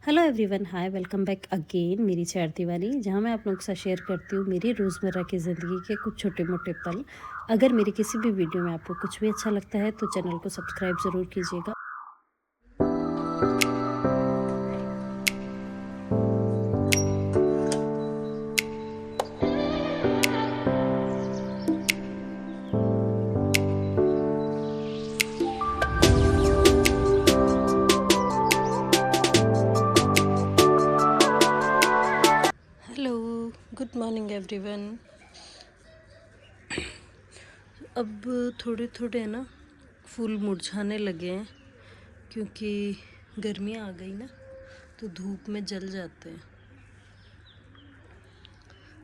Hello everyone, हाय, welcome back again मेरी chat दीवानी, जहाँ मैं आप लोगों के साथ शेयर करती हूँ मेरी रोज़मर्रा की ज़िंदगी के कुछ छोटे मोटे पल। अगर मेरी किसी भी वीडियो में आपको कुछ भी अच्छा लगता है तो चैनल को सब्सक्राइब ज़रूर कीजिएगा। Hello, good morning everyone. अब थोड़े थोड़े ना फूल मुरझाने लगे हैं क्योंकि गर्मियाँ आ गई ना, तो धूप में जल जाते हैं।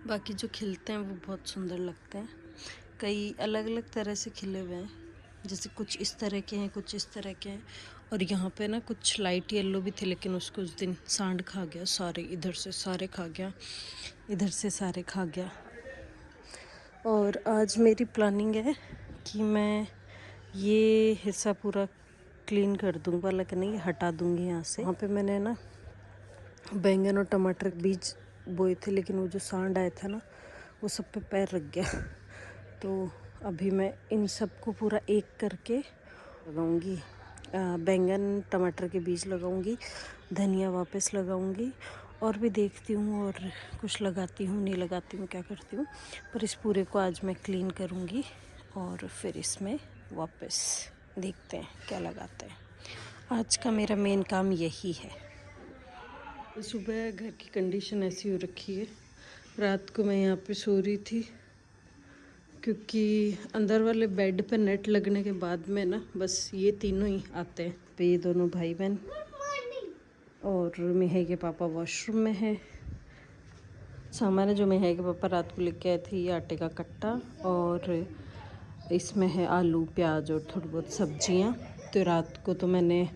बाकी जो खिलते हैं वो बहुत सुंदर लगते हैं। कई अलग अलग तरह से खिले हुए हैं, जैसे कुछ इस तरह के हैं, कुछ इस तरह के हैं। और यहाँ पे ना कुछ लाइट येलो भी थे, लेकिन उसको उस दिन सांड खा गया। सारे इधर से सारे खा गया, इधर से सारे खा गया। और आज मेरी प्लानिंग है कि मैं ये हिस्सा पूरा क्लीन कर दूँगा, वाला नहीं, हटा दूँगी यहाँ से। वहाँ पे मैंने ना बैंगन और टमाटर के बीज बोए थे, लेकिन वो जो सांड आया था ना, वो सब पे पैर रख गया। तो अभी मैं इन सबको पूरा एक करके लगाऊंगी। बैंगन टमाटर के बीज लगाऊंगी, धनिया वापस लगाऊंगी, और भी देखती हूँ और कुछ लगाती हूँ नहीं लगाती हूँ, क्या करती हूँ। पर इस पूरे को आज मैं क्लीन करूँगी और फिर इसमें वापस देखते हैं क्या लगाते हैं। आज का मेरा मेन काम यही है। सुबह घर की कंडीशन ऐसी हो रखी है, रात को मैं यहाँ पे सो रही थी क्योंकि अंदर वाले बेड पे नेट लगने के बाद में ना बस ये तीनों ही आते हैं। तो ये दोनों भाई बहन और मेहे के पापा वॉशरूम में है। सामान है जो मेहे के पापा रात को लेके आए थे, ये आटे का कट्टा, और इसमें है आलू प्याज और थोड़ी बहुत सब्जियां। तो रात को तो मैंने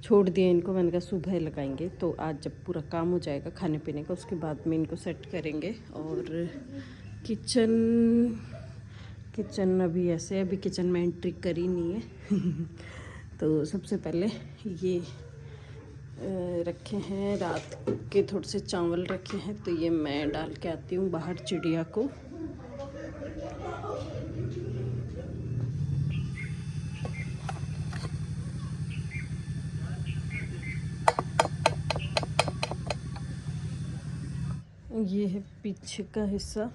छोड़ दिया इनको, मैंने कहा सुबह लगाएंगे। तो आज जब पूरा काम हो जाएगा खाने पीने का, उसके बाद में इनको सेट करेंगे। और किचन अभी ऐसे, अभी किचन में एंट्री करी नहीं है। तो सबसे पहले ये रखे हैं, रात के थोड़े से चावल रखे हैं, तो ये मैं डाल के आती हूँ बाहर चिड़िया को। ये है पीछे का हिस्सा।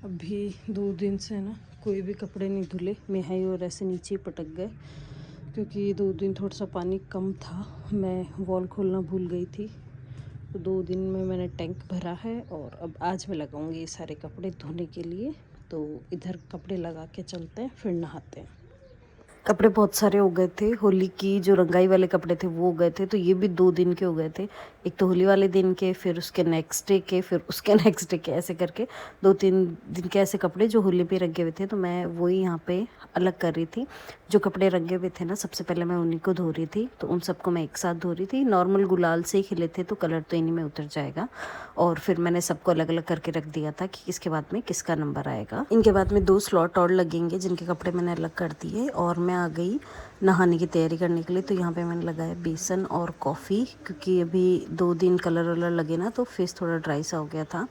अभी 2 दिन से ना कोई भी कपड़े नहीं धुले, मेहाई और ऐसे नीचे ही पटक गए क्योंकि 2 दिन थोड़ा सा पानी कम था। मैं वॉल खोलना भूल गई थी, तो 2 दिन में मैंने टैंक भरा है। और अब आज मैं लगाऊंगी ये सारे कपड़े धोने के लिए। तो इधर कपड़े लगा के चलते हैं, फिर नहाते हैं। कपड़े बहुत सारे हो गए थे, होली की जो रंगाई वाले कपड़े थे वो हो गए थे, तो ये भी 2 दिन के हो गए थे। एक तो होली वाले दिन के, फिर उसके नेक्स्ट डे के, फिर उसके नेक्स्ट डे के, ऐसे करके 2-3 दिन के ऐसे कपड़े जो होली पे रंगे हुए थे। तो मैं वही यहाँ पे अलग कर रही थी। जो कपड़े रंगे हुए थे ना, सबसे पहले मैं उन्हीं को धो रही थी। तो उन सबको मैं एक साथ धो रही थी। नॉर्मल गुलाल से ही खिले थे, तो कलर तो इन्हीं में उतर जाएगा। और फिर मैंने सबको अलग अलग करके रख दिया था कि किसके बाद में किसका नंबर आएगा। इनके बाद में 2 स्लॉट और लगेंगे जिनके कपड़े मैंने अलग कर दिए। और मैं आ गई नहाने की तैयारी करने के लिए। तो यहाँ पे मैंने लगाया बेसन और कॉफ़ी, क्योंकि अभी 2 दिन कलर वलर लगे ना, तो फेस थोड़ा ड्राई सा हो गया था।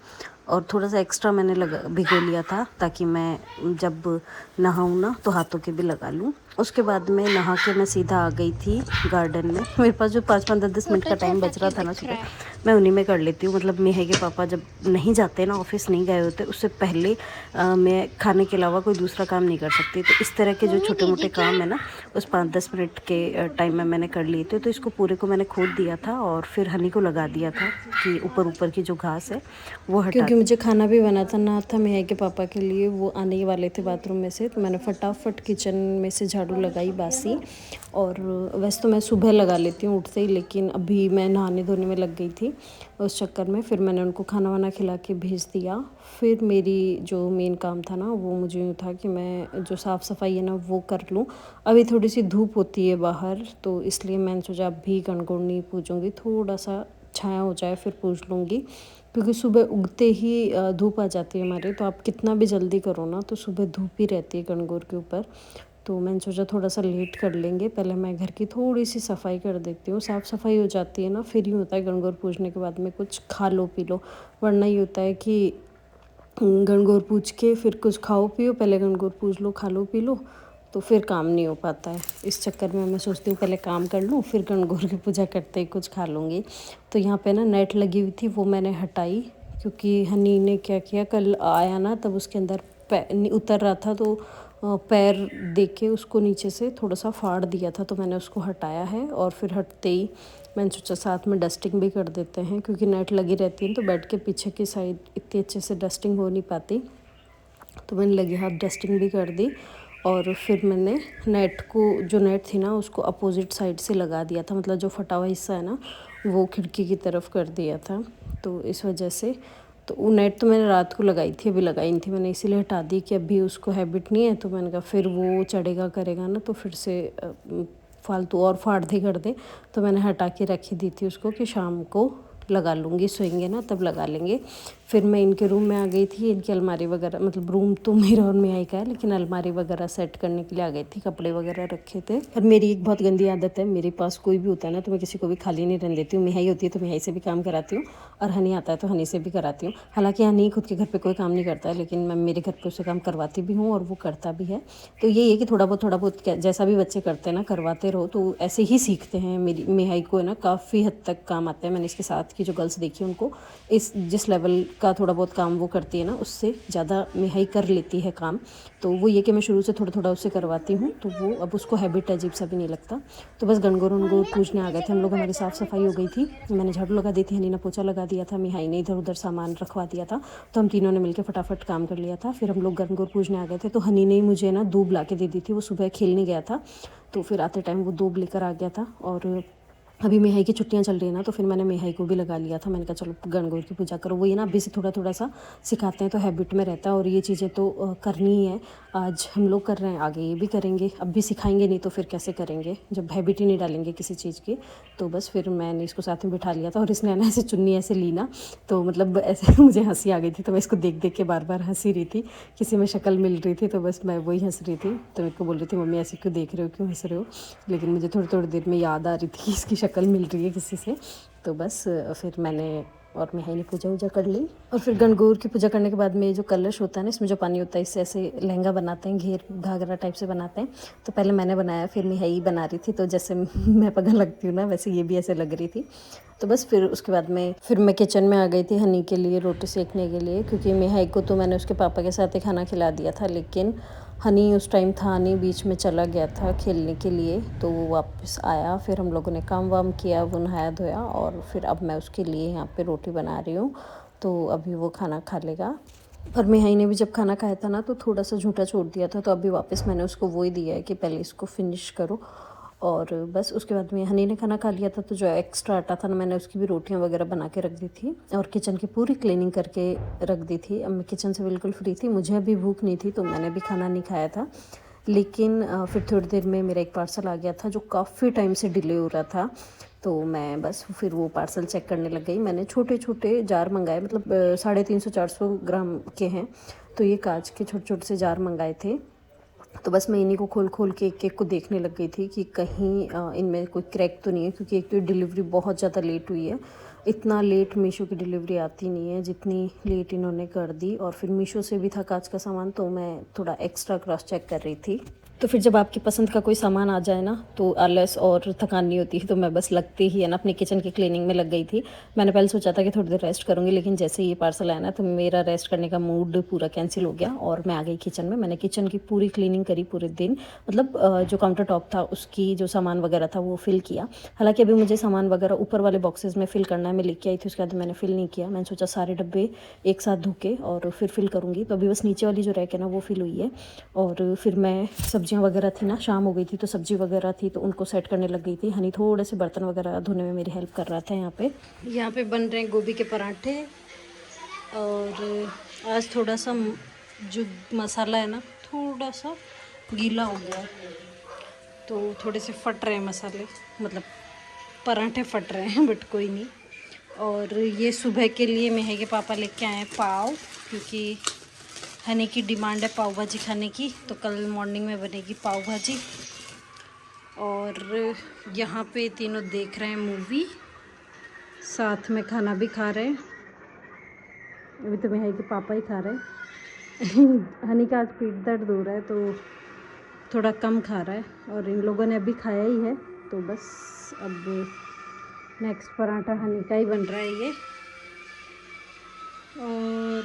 और थोड़ा सा एक्स्ट्रा मैंने भिगो लिया था, ताकि मैं जब नहाऊँ ना तो हाथों के भी लगा लूँ। उसके बाद में नहा के मैं सीधा आ गई थी गार्डन में। मेरे पास जो 5-5, 10-10 मिनट का टाइम बच रहा था ना सुबह, मैं उन्हीं में कर लेती हूँ। मतलब मेहे के पापा जब नहीं जाते ना, ऑफिस नहीं गए होते, उससे पहले मैं खाने के अलावा कोई दूसरा काम नहीं कर सकती। तो इस तरह के जो छोटे मोटे काम है ना, उस 5-10 मिनट के टाइम में मैंने कर लिए थे। तो इसको पूरे को मैंने खोद दिया था और फिर हनी को लगा दिया था कि ऊपर ऊपर की जो घास है वो हटा, क्योंकि मुझे खाना भी बनाना था मेहे के पापा के लिए। वो आने ही वाले थे बाथरूम में से, तो मैंने फटाफट किचन में से झाड़ू लगाई बासी। और वैसे तो मैं सुबह लगा लेती हूँ उठते ही, लेकिन अभी मैं नहाने धोने में लग गई थी उस चक्कर में। फिर मैंने उनको खाना वाना खिला के भेज दिया। फिर मेरी जो मेन काम था ना, वो मुझे यूँ था कि मैं जो साफ़ सफाई है ना वो कर लूँ। अभी थोड़ी सी धूप होती है बाहर, तो इसलिए मैंने सोचा अभी गणगौर नहीं पूजूँगी, थोड़ा सा छाया हो जाए फिर पूज लूँगी। क्योंकि सुबह उगते ही धूप आ जाती है हमारे, तो आप कितना भी जल्दी करो ना, तो सुबह धूप ही रहती है गणगौर के ऊपर। तो मैंने सोचा थोड़ा सा लेट कर लेंगे, पहले मैं घर की थोड़ी सी सफाई कर देती हूँ। साफ़ सफाई हो जाती है ना, फिर ही होता है गणगौर पूजने के बाद में कुछ खा लो पी लो, वरना ये होता है कि गणगौर पूज के फिर कुछ खाओ पियो, पहले गणगौर पूज लो, खा लो पी लो, तो फिर काम नहीं हो पाता है। इस चक्कर में मैं सोचती हूँ पहले काम कर लूँ, फिर गणगौर की पूजा करते ही कुछ खा लूँगी। तो यहाँ पे ना नेट लगी हुई थी, वो मैंने हटाई, क्योंकि हनी ने क्या किया, कल आया ना तब उसके अंदर उतर रहा था, तो पैर देख के उसको नीचे से थोड़ा सा फाड़ दिया था, तो मैंने उसको हटाया है। और फिर हटते ही मैंने सोचा साथ में डस्टिंग भी कर देते हैं, क्योंकि नेट लगी रहती है तो बेड के पीछे की साइड इतनी अच्छे से डस्टिंग हो नहीं पाती। तो मैंने लगे हाथ डस्टिंग भी कर दी, और फिर मैंने नेट को, जो नेट थी ना उसको अपोजिट साइड से लगा दिया था, मतलब जो फटा हुआ हिस्सा है ना वो खिड़की की तरफ कर दिया था। तो इस वजह से, तो वो नेट तो मैंने रात को लगाई थी, अभी लगाई नहीं थी मैंने, इसीलिए हटा दी कि अभी उसको हैबिट नहीं है। तो मैंने कहा फिर वो चढ़ेगा करेगा ना तो फिर से फालतू और फाड़ दे कर दे, तो मैंने हटा के रखी दी थी उसको कि शाम को लगा लूँगी, सोएंगे ना तब लगा लेंगे। फिर मैं इनके रूम में आ गई थी, इनकी अलमारी वगैरह, मतलब रूम तो मेरा और मेहाई का है, लेकिन अलमारी वगैरह सेट करने के लिए आ गई थी, कपड़े वगैरह रखे थे। और मेरी एक बहुत गंदी आदत है, मेरे पास कोई भी होता है ना तो मैं किसी को भी खाली नहीं रहने देती हूँ। मेहाई होती है तो मेहाई से भी काम कराती हूँ, और हनी आता है तो हनी से भी कराती हूँ। हालांकि हनी खुद के घर पर कोई काम नहीं करता है, लेकिन मैं मेरे घर पर उससे काम करवाती भी हूँ और वो करता भी है। तो यही है कि थोड़ा बहुत जैसा भी बच्चे करते हैं ना करवाते रहो, तो ऐसे ही सीखते हैं। मेरी मेहाई को है ना काफ़ी हद तक काम आता है। मैंने इसके साथ की जो गर्ल्स देखी उनको जिस लेवल का थोड़ा बहुत काम वो करती है ना उससे ज़्यादा मेहाई कर लेती है काम। तो वो ये कि मैं शुरू से थोड़ा थोड़ा उससे करवाती हूँ, तो वो अब उसको हैबिट अजीब सा भी नहीं लगता। तो बस गणगौर उनको पूजने आ गए थे हम लोग, हमारी साफ़ सफाई हो गई थी, मैंने झाड़ू लगा दी थी, हनी ने पोछा लगा दिया था, मेहाई ने इधर उधर सामान रखवा दिया था, तो हम तीनों ने मिलकर फटाफट काम कर लिया था। फिर हम लोग गणगौर पूजने आ गए थे, तो हनी ने मुझे ना दूब ला के दे दी थी, वो सुबह खेलने गया था तो फिर आते टाइम वो दूब लेकर आ गया था। और अभी मेहाई की छुट्टियां चल रही है ना, तो फिर मैंने मेहाई को भी लगा लिया था, मैंने कहा चलो गणगौर की पूजा करो। वो ये ना अभी से थोड़ा थोड़ा सा सिखाते हैं तो हैबिट में रहता है, और ये चीज़ें तो करनी ही है। आज हम लोग कर रहे हैं, आगे ये भी करेंगे, अब भी सिखाएंगे नहीं तो फिर कैसे करेंगे जब हैबिट ही नहीं डालेंगे किसी चीज़ की। तो बस फिर मैंने इसको साथ में बिठा लिया था, और इसने ना ऐसे चुन्नी ऐसे ली ना, तो मतलब ऐसे मुझे हंसी आ गई थी, तो मैं इसको देख देख के बार बार हंसी रही थी, किसी में शक्ल मिल रही थी तो बस मैं वही हंस रही थी। तो मेरे को बोल रही थी मम्मी ऐसे क्यों देख रहे हो, क्यों हंस रहे हो, लेकिन मुझे थोड़ी थोड़ी देर में याद आ रही थी कि इसकी शक्ल मिल रही है किसी से। तो बस फिर मैंने और मेहाई ने पूजा वूजा कर ली। और फिर गणगौर की पूजा करने के बाद में जो कलश होता है ना, इसमें जो पानी होता है, इससे ऐसे लहंगा बनाते हैं, घेर घाघरा टाइप से बनाते हैं। तो पहले मैंने बनाया, फिर मेहाई बना रही थी, तो जैसे मैं पगल लगती हूँ ना वैसे ये भी ऐसे लग रही थी। तो बस फिर उसके बाद में फिर मैं किचन में आ गई थी हनी के लिए रोटी सेकने के लिए, क्योंकि मेहाई को तो मैंने उसके पापा के साथ ही खाना खिला दिया था, लेकिन हनी उस टाइम था नहीं, बीच में चला गया था खेलने के लिए, तो वो वापस आया। फिर हम लोगों ने काम वाम किया, वो नहाया धोया, और फिर अब मैं उसके लिए यहाँ पे रोटी बना रही हूँ, तो अभी वो खाना खा लेगा। और मेहाई ने भी जब खाना खाया था ना तो थोड़ा सा झूठा छोड़ दिया था, तो अभी वापस मैंने उसको वो ही दिया है कि पहले इसको फिनिश करो। और बस उसके बाद में हनी ने खाना खा लिया था, तो जो एक्स्ट्रा आटा था ना मैंने उसकी भी रोटियां वगैरह बना के रख दी थी, और किचन की पूरी क्लीनिंग करके रख दी थी। अब मैं किचन से बिल्कुल फ्री थी, मुझे अभी भूख नहीं थी तो मैंने भी खाना नहीं खाया था। लेकिन फिर थोड़ी देर में मेरा एक पार्सल आ गया था जो काफ़ी टाइम से डिले हो रहा था, तो मैं बस फिर वो पार्सल चेक करने लग गई। मैंने छोटे छोटे जार मंगाए, मतलब 350-400 ग्राम के हैं, तो ये कांच के छोटे छोटे से जार मंगाए थे। तो बस मैं इन्हीं को खोल खोल के एक एक को देखने लग गई थी कि कहीं इनमें कोई क्रैक तो नहीं है, क्योंकि एक तो डिलीवरी बहुत ज़्यादा लेट हुई है। इतना लेट मीशो की डिलीवरी आती नहीं है जितनी लेट इन्होंने कर दी। और फिर मीशो से भी था कांच का सामान, तो मैं थोड़ा एक्स्ट्रा क्रॉस चेक कर रही थी। तो फिर जब आपकी पसंद का कोई सामान आ जाए ना तो आलस और थकान नहीं होती, तो मैं बस लगते ही है ना अपनी किचन की क्लीनिंग में लग गई थी। मैंने पहले सोचा था कि थोड़ी देर रेस्ट करूँगी, लेकिन जैसे ये पार्सल आया ना तो मेरा रेस्ट करने का मूड पूरा कैंसिल हो गया, और मैं आ गई किचन में। मैंने किचन की पूरी क्लीनिंग करी पूरे दिन, मतलब जो काउंटर टॉप था उसकी जो सामान वगैरह था वो फिल किया। हालांकि अभी मुझे सामान वगैरह ऊपर वाले बॉक्सेस में फिल करना है, मैं लेके आई थी, उसके बाद मैंने फिल नहीं किया। मैंने सोचा सारे डब्बे एक साथ धो के और फिर फिल करूँगी। तो अभी बस नीचे वाली जो रैक है ना वो फिल हुई है। और फिर मैं सब्जियां वगैरह थी ना, शाम हो गई थी तो सब्जी वगैरह थी तो उनको सेट करने लग गई थी। हनी थोड़े से बर्तन वगैरह धोने में मेरी हेल्प कर रहा था। यहाँ पे बन रहे हैं गोभी के पराठे, और आज थोड़ा सा जो मसाला है ना थोड़ा सा गीला हो गया, तो थोड़े से फट रहे हैं मसाले, मतलब पराठे फट रहे हैं, बट कोई नहीं। और ये सुबह के लिए मेहाई के पापा लेके आए हैं पाव, क्योंकि हनी की डिमांड है पाव भाजी खाने की, तो कल मॉर्निंग में बनेगी पाव भाजी। और यहाँ पे तीनों देख रहे हैं मूवी, साथ में खाना भी खा रहे हैं। अभी तो मेहाई के पापा ही खा रहे हैं। हनी का आज पेट दर्द हो रहा है तो थोड़ा कम खा रहा है, और इन लोगों ने अभी खाया ही है। तो बस अब नेक्स्ट पराठा हनी का ही बन रहा है ये। और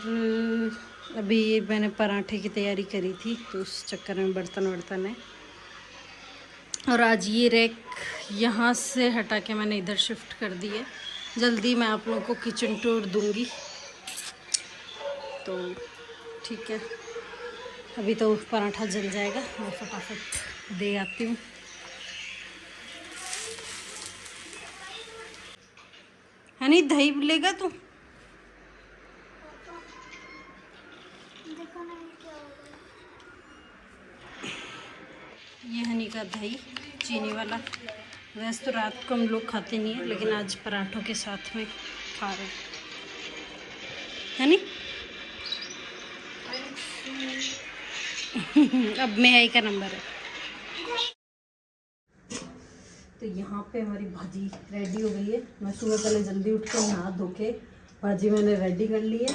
अभी ये मैंने पराठे की तैयारी करी थी, तो उस चक्कर में बर्तन वर्तन है। और आज ये रैक यहाँ से हटा के मैंने इधर शिफ्ट कर दी है। जल्दी मैं आप लोगों को किचन टूर दूंगी, तो ठीक है। अभी तो पराठा जल जाएगा, मैं फटाफट दे आती हूँ। हनी दही लेगा तू? ये हनी का दही चीनी वाला। वैसे तो रात को हम लोग खाते नहीं है, लेकिन आज पराठों के साथ में खा रहे हैं। हनी अब मेहाई का नंबर है। तो यहाँ पे हमारी भाजी रेडी हो गई है। मैं सुबह पहले जल्दी उठ कर नहा धो के भाजी मैंने रेडी कर ली है।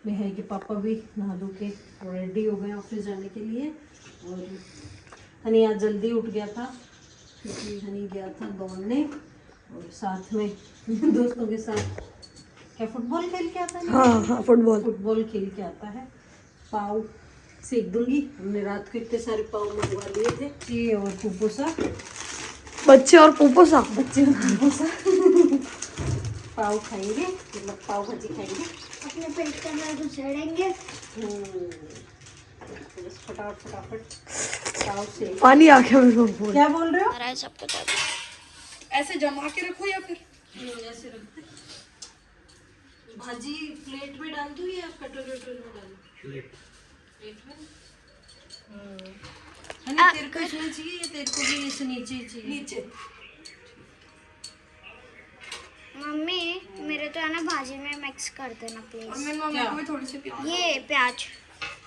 मेहाई के पापा भी नहा धो के रेडी हो गए ऑफिस जाने के लिए। और हनी आज जल्दी उठ गया था क्योंकि हनी गया था दौड़ने, और साथ में दोस्तों के साथ क्या फुटबॉल खेल के आता है। हाँ, फुटबॉल खेल के आता है। पाव सेक दूंगी। हमने रात को इतने सारे पाव मंगवा लिए थे। ये और पुपूसा, बच्चे और पुपूसा पाव खाएंगे, मतलब पाव भाजी खाएंगे, अपने पेट के अंदर घुसेड़ेंगे। बस फटाफट पाव से पानी आ गया मेरे को। क्या बोल रहे हो? सबको ऐसे जमा के रखो या फिर ऐसे रखते। भाजी प्लेट में डाल दूं या कटोरी में डालूं? प्लेट में। हनी तेरे को इसमें चाहिए या तेरे को भी इसे नीचे ही चाहिए? नीचे। मम्मी मेरे तो है ना भाजी में मिक्स कर देना प्लीज। और मेरी मम्मी को भी थोड़ी सी प्याज। ये प्याज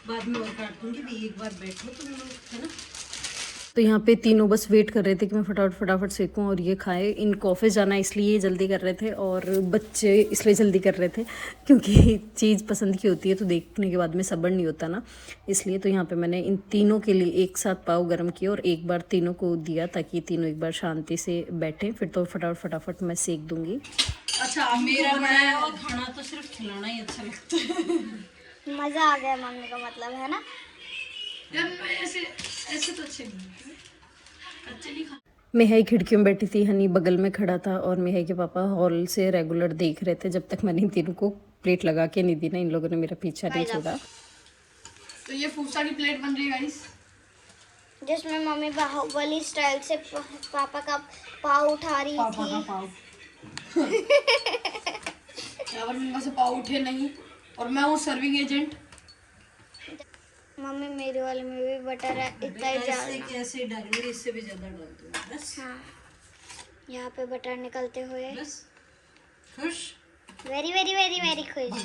बाद में और काट दूंगी भी, एक बार बैठो तुम लोग, है ना। तो यहाँ पे तीनों बस वेट कर रहे थे कि मैं फटाफट सेकूं और ये खाए। इनको ऑफिस जाना है इसलिए जल्दी कर रहे थे, और बच्चे इसलिए जल्दी कर रहे थे क्योंकि चीज़ पसंद की होती है तो देखने के बाद में सब्र नहीं होता ना, इसलिए। तो यहाँ पे मैंने इन तीनों के लिए एक साथ पाव गर्म किया और एक बार तीनों को दिया ताकि तीनों एक बार शांति से बैठें। फिर तो फटाफट मैं सेक दूँगी। अच्छा, मेरा बनाया हुआ खाना तो सिर्फ खिलाना ही अच्छा लगता है। मजा आ गया मम्मी का मतलब, है ना। ऐसे तो अच्छे नहीं खा। मेहाई खिड़की में बैठी थी, हनी बगल में खड़ा था, और मेहाई के पापा हॉल से रेगुलर देख रहे थे जब तक मैंने इन तीनों को प्लेट लगा के नहीं दी ना। इन लोगों ने मेरा पीछा नहीं छोड़ा। तो ये फूफसा की प्लेट बन रही है गाइस, जिसमें मम्मी बाहुबली स्टाइल से पापा का पाव उठा रही थी। यहाँ पर मेरे से पाव उठे नहीं, और मैं हूँ सर्विंग एजेंट। मम्मी मेरे वाले में भी बटर है, इतना ही ज्यादा। कैसे डालूंगी, इससे भी ज्यादा डाल दूंगी बस। हाँ, यहाँ पे बटर निकलते हुए बस खुश। वेरी वेरी वेरी वेरी खुश।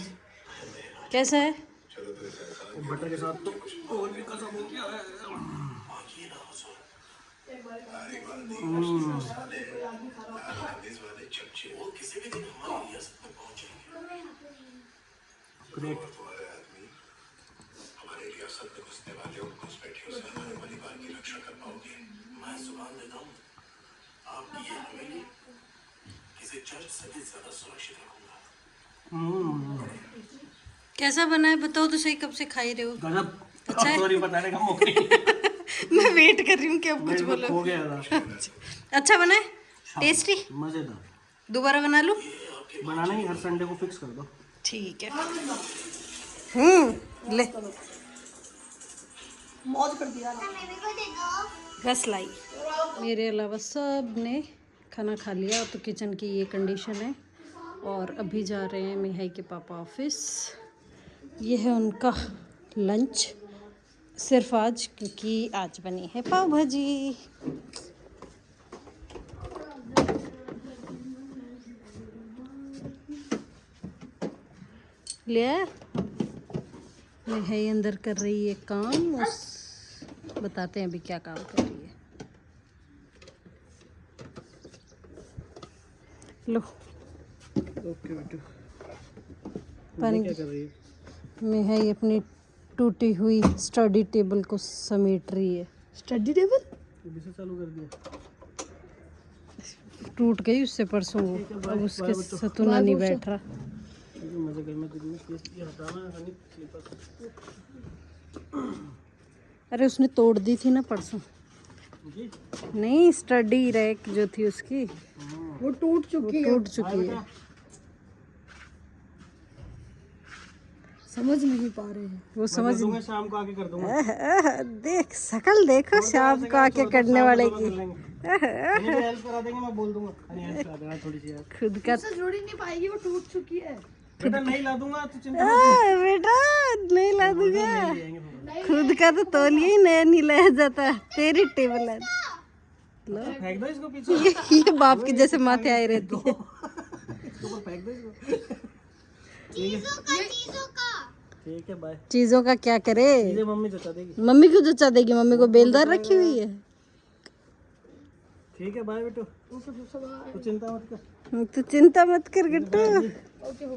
कैसा है? बटर के साथ तो और भी कसम हो गया है। ग्रेट। हमारे रियासत में घुसने वाले उन घुसपैठियों से हमारे परिवार की रक्षा कर पाओगे। मैं जुबान देता हूँ, आपकी ये हवेली किसी चर्च से भी ज्यादा सुरक्षित रखूंगा। कैसा बना है बताओ तो सही, कब से खा ही रहे हो? गजब। अच्छा है? सॉरी बताने का मौका नहीं। मैं वेट कर रही हूँ कि अब कुछ बोलो। हो गया था। अच्छा बना है? टेस्टी? मजेदार। दोबारा बना लूँ? बनाना ही हर संडे को फिक्स कर दो। ठीक है। ले मौज कर दिया ना। रस लाई। मेरे अलावा सब ने खाना खा लिया, तो किचन की ये कंडीशन है। और अभी जा रहे हैं मेहाई के पापा ऑफिस। ये है उनका लंच, सिर्फ आज, क्योंकि आज बनी है पाव भाजी। ले नेहा अंदर कर रही है काम, उस बताते हैं अभी क्या काम कर रही है। लो ओके बेटू, पानी क्या कर रही है? नेहा अपनी टूटी हुई स्टडी टेबल को समेट रही है। स्टडी टेबल अभी से चालू कर दिया। टूट गई उससे परसों वो, अब उसके सतुना नहीं बैठ रहा। मजे घर में ये हटाना है नहीं स्लीपर। अरे उसने तोड़ दी थी ना परसों। जी नहीं, स्टडी रैक जो थी उसकी वो टूट चुकी है, टूट चुकी है। समझ नहीं पा रहे हैं। वो समझ दूंगा, शाम को आके कर दूंगा। देख शकल देखो शाम को आके करने वाले की। हेल्प करा देंगे, मैं बोल दूंगा। हेल्प करा देना थोड़ी सी यार। खुद का उससे जुड़ ही नहीं पाएगी, वो टूट चुकी है। बेटा नहीं ला दूंगा तो चिंता बेटा नहीं ला दूंगा। नहीं लेंगे। खुद का तो तौलिया ही नया नहीं लाया जाता। तेरी टेबल है। फेंक दो इसको पीछे। ये बाप की जैसे माथे आए रहती है। फेंक दो इसको। ठीक है बाय। चीजों का क्या करे, चीजें मम्मी जचा देगी। मम्मी को जचा देगी, मम्मी को बेलदार रखी हुई है। ठीक है बाय बेटू, तो चिंता मत कर। तो चिंता मत कर गट्टू। ओके हो